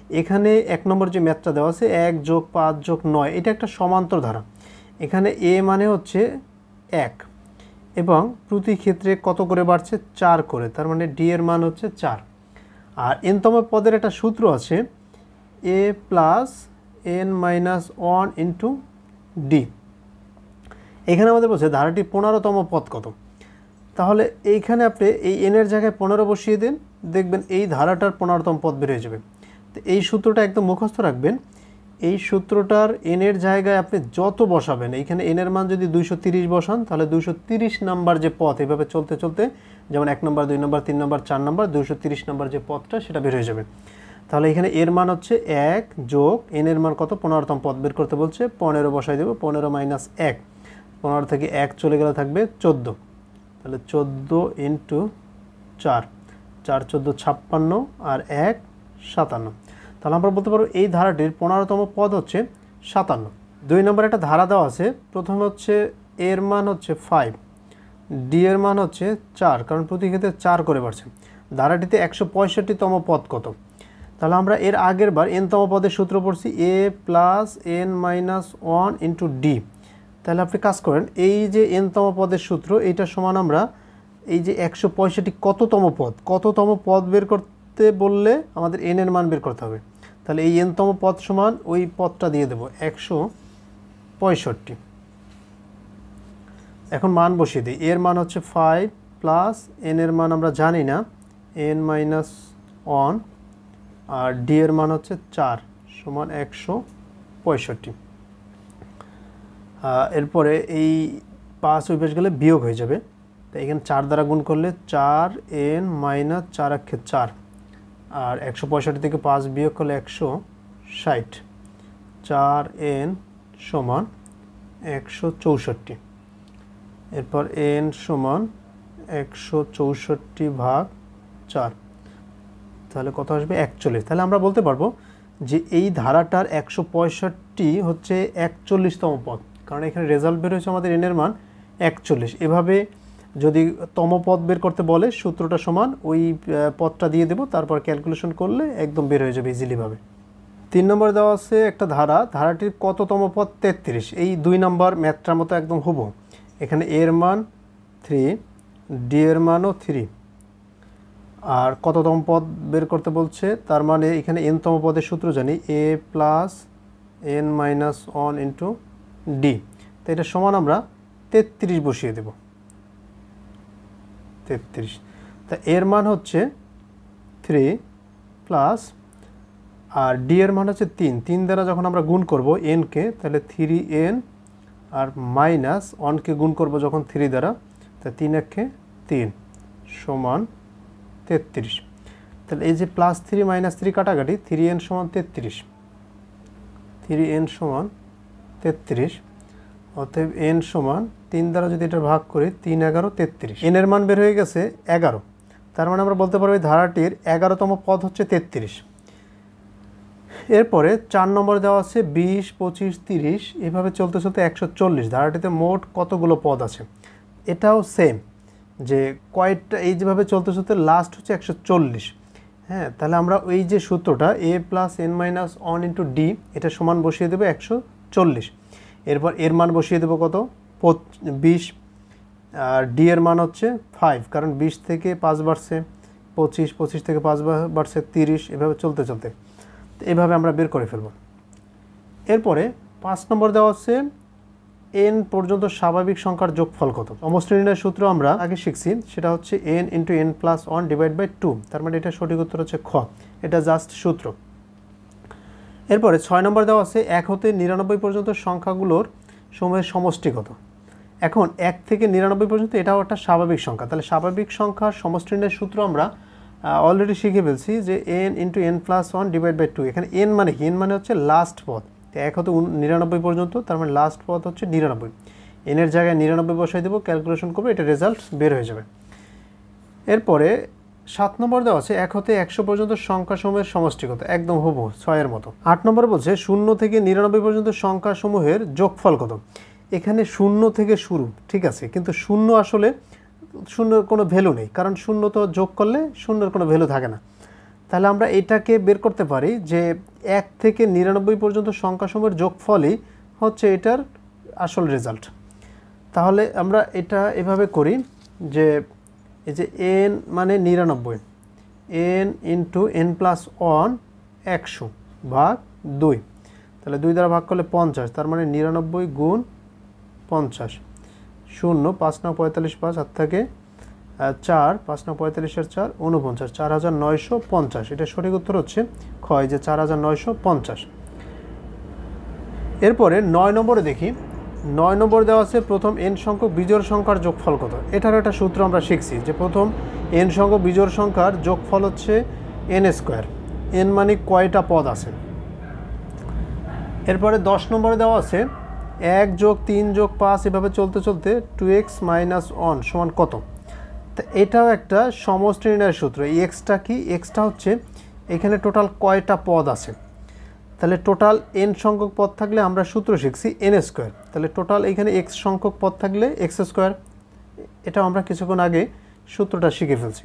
এখানে 1 নম্বর যে ম্যাথটা দেওয়া আছে 1 + 5 + 9 এটা একটা সমান্তর ধারা। এখানে a মানে হচ্ছে 1 এবং প্রতি ক্ষেত্রে কত করে বাড়ছে 4 করে, তার মানে d এর মান হচ্ছে 4। আর nতম পদের একটা সূত্র আছে a + n - 1 * d। এখানে আমাদের বলছে ধারাটি 15তম পদ কত। তাহলে এইখানে আপনি এই n এর জায়গায় 15 বসিয়ে দেন, দেখবেন এই ধারাটার 15তম পদ বের হয়ে যাবে। তো এই সূত্রটা একদম মুখস্থ রাখবেন। এই সূত্রটার n এর জায়গায় আপনি যত বসাবেন, এইখানে n এর মান যদি 230 বসান তাহলে 230 নাম্বার যে পথ এভাবে চলতে চলতে, যেমন 1 নম্বর 2 নম্বর 3 নম্বর 4 নম্বর 230 নম্বর যে পথটা সেটা বের হয়ে যাবে। তাহলে এখানে এর মান হচ্ছে 1 যোগ n এর মান কত 15তম পদ বের করতে বলছে, 15 বসাই দেব। 15 - 1, 15 থেকে 1 চলে গেলে থাকবে 14। তাহলে 14 × 4, 4 × 14 = 56 আর 1 = 57। তাহলে আমরা বলতে পারবো এই ধারাটির 15তম পদ হচ্ছে 57। 2 নম্বরে একটা ধারা দেওয়া আছে। প্রথমে হচ্ছে এর মান হচ্ছে 5, ডি এর মান হচ্ছে 4, কারণ প্রতি ক্ষেত্রে 4 করে বাড়ছে। ধারাটিতে 165তম পদ কত। তাহলে আমরা এর আগের বার nতম পদের সূত্র পড়ছি a + n - 1 * d। তাহলে আপনি কাজ করেন, এই যে nতম পদের সূত্র এইটা সমান আমরা এই যে 165 কততম পদ বের করতে বললে আমাদের n এর মান বের করতে হবে। তাহলে এই nতম পদ সমান ওই পদটা দিয়ে দেব 165। এখন মান বসিয়ে দিই। এর মান হচ্ছে 5 প্লাস n এর মান আমরা জানি না, n - 1, আর d এর মান হচ্ছে 4 সমান 165। এরপরে এই 5 ওই পাশ গেলে বিয়োগ হয়ে যাবে। তো এখানে 4 দ্বারা গুণ করলে 4n - 4 × 4, আর 165 থেকে 5 বিয়োগ করলে 160। 4n সমান 164। এরপর n সমান 164/4, তাহলে কত আসবে 41। তাহলে আমরা বলতে পারবো যে এই ধারাটার 165 হচ্ছে 41তম পদ, কারণ এখানে রেজাল্ট বের হয়েছে আমাদের n এর মান 41। এভাবে যদি তম পদ বের করতে বলে সূত্রটা সমান ওই পদটা দিয়ে দেব, তারপর ক্যালকুলেশন করলে একদম বের হয়ে যাবে ইজিলিভাবে। 3 নম্বর দেওয়া আছে একটা ধারাটির কততম পদ 33। এই 2 নম্বর ম্যাথটার মতো একদম হুবহু। এখানে এর মান 3, ডি এর মানও 3, আর কততম পদ বের করতে বলছে, তার মানে এখানে nতম পদের সূত্র জানি a + n - 1 * d। তো এটা সমান আমরা 33 বসিয়ে দেব। 33। তা এর মান হচ্ছে 3 প্লাস, আর ডি এর মান হচ্ছে 3। 3 দ্বারা যখন আমরা গুণ করব n কে, তাহলে 3n, আর মাইনাস 1 কে গুণ করব যখন 3 দ্বারা, তা 3 × 3 সমান 33। তাহলে এই যে +3 - 3 কাটাকাটি, 3n সমান 33, 3n সমান 33। অতএব n সমান 3 দ্বারা যদি এটা ভাগ করি 3 × 11 = 33। n এর মান বের হয়ে গেছে 11। তার মানে আমরা বলতে পারবো এই ধারাটির 11তম পদ হচ্ছে 33। এরপরে 4 নম্বরে দেওয়া আছে 20, 25, 30 এভাবে চলতে চলতে 140। ধারাটিতে মোট কতগুলো পদ আছে। এটাও সেম, যে কয়েকটা এই যেভাবে চলতে চলতে লাস্ট হচ্ছে 140। হ্যাঁ, তাহলে আমরা ওই যে সূত্রটা a + n - 1 * d এটা সমান বসিয়ে দেবো 140। এরপর এর মান বসিয়ে দেবো কত 20, আর ডি এর মান হচ্ছে 5, কারণ 20 থেকে 5 বাড়ছে 25, 25 থেকে 5 বাড়ছে 30, এভাবে চলতে চলতে এভাবে আমরা বের করে ফেলব। এরপরে 5 নম্বর দেওয়া হচ্ছে n পর্যন্ত স্বাভাবিক সংখ্যার যোগফল কত। সমষ্টি নির্ণয়ের সূত্র আমরা আগে শিখছি, সেটা হচ্ছে n × n + 1 / 2। তার মানে এটা সঠিক উত্তর হচ্ছে খ, এটা জাস্ট সূত্র। এরপরে 6 নম্বর দেওয়া আছে 1 হতে 99 পর্যন্ত সংখ্যাগুলোর সমূহের সমষ্টি কত। এখন 1 থেকে 99 পর্যন্ত এটাও একটা স্বাভাবিক সংখ্যা। তাহলে স্বাভাবিক সংখ্যার সমষ্টি নির্ণয়ের সূত্র আমরা অলরেডি শিখে ফেলছি, যে n × n + 1 / 2। এখানে n মানে কি, n মানে হচ্ছে লাস্ট পদ। 1 হতে 99 পর্যন্ত, তার মানে লাস্ট পদ হচ্ছে 99। n এর জায়গায় 99 বসাই দেবো, ক্যালকুলেশন করবো, এটা রেজাল্ট বের হয়ে যাবে। এরপরে 7 নম্বর দেওয়া আছে 1 হতে 100 পর্যন্ত সংখ্যাসমূহের সমষ্টি কত, একদম হুবহু 6 এর মতো। 8 নম্বর বলছে 0 থেকে 99 পর্যন্ত সংখ্যাসমূহের যোগফল কত। এখানে 0 থেকে শুরু, ঠিক আছে, কিন্তু 0 আসলে 0-এর কোনো ভ্যালু নেই, কারণ 0 তো যোগ করলে 0-এর কোনো ভ্যালু থাকে না। তাহলে আমরা এটাকে বের করতে পারি যে 1 থেকে 99 পর্যন্ত সংখ্যাসমূহের যোগফলই হচ্ছে এটার আসল রেজাল্ট। তাহলে আমরা এটা এভাবে করি যে এই যে n মানে 99, n ইন্টু n প্লাস 1 100 ভাগ 2, তাহলে 2 দ্বারা ভাগ করলে 50, তার মানে 99 গুণ 50, 0 5 9 45 5 হাত থেকে 4 5 9 45 এর 4 49, 4950। এটা সঠিক উত্তর হচ্ছে খ, যে 4950। এরপরে 9 নম্বরে দেখি। 9 নম্বর দেওয়া আছে প্রথম n সংখ্যক বিজোড় সংখ্যার যোগফল কত। এটার একটা সূত্র আমরা শিখছি যে প্রথম n সংখ্যক বিজোড় সংখ্যার যোগফল হচ্ছে n স্কোয়ার। n মানে কয়টা পদ আছে। এরপরে 10 নম্বরে দেওয়া আছে 1 যোগ 3 যোগ 5 এভাবে চলতে চলতে 2x মাইনাস 1 সমান কত। তো এটাও একটা সমষ্টি নির্ণয়ের সূত্র। এই এক্সটা কি, এক্সটা হচ্ছে এখানে টোটাল কয়টা পদ আছে। তাহলে টোটাল n সংখ্যক পদ থাকলে আমরা সূত্র শিখছি n স্কোয়ার, তাহলে টোটাল এখানে x সংখ্যক পদ থাকলে x স্কোয়ার। এটা আমরা কিছুক্ষণ আগে সূত্রটা শিখে ফেলছি।